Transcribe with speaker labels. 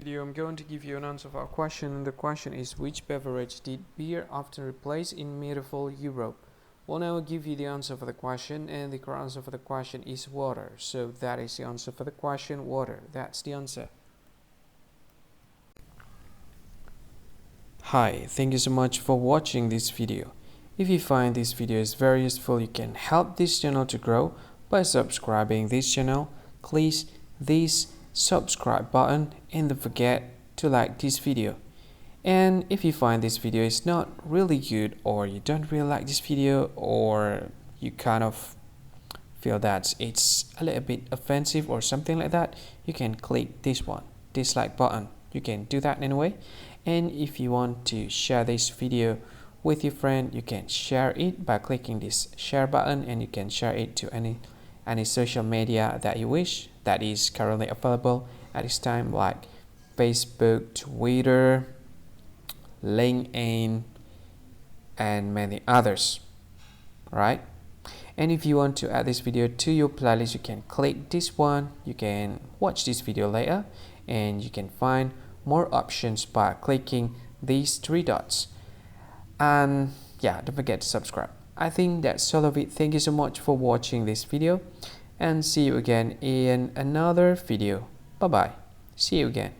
Speaker 1: Video, I'm going to give you an answer of our question, and the question is, which beverage did beer often replace in medieval Europe? Well, now I'll give you the answer for the question, and the correct answer for the question is water. So that is the answer for the question, water. That's the answer. Hi, thank you so much for watching this video. If you find this video is very useful, you can help this channel to grow by subscribing this channel. Please this subscribe button and don't forget to like this video. And if you find this video is not really good, or you don't really like this video, or you kind of feel that it's a little bit offensive or something like that, you can click this one, dislike button. You can do that anyway. And if you want to share this video with your friend, you can share it by clicking this share button, and you can share it to any social media that you wish that is currently available at this time, like Facebook, Twitter, LinkedIn, and many others, right? And if you want to add this video to your playlist, you can click this one. You can watch this video later, and you can find more options by clicking these three dots. And yeah, don't forget to subscribe. I think that's all of it. Thank you so much for watching this video, and see you again in another video. Bye bye. See you again.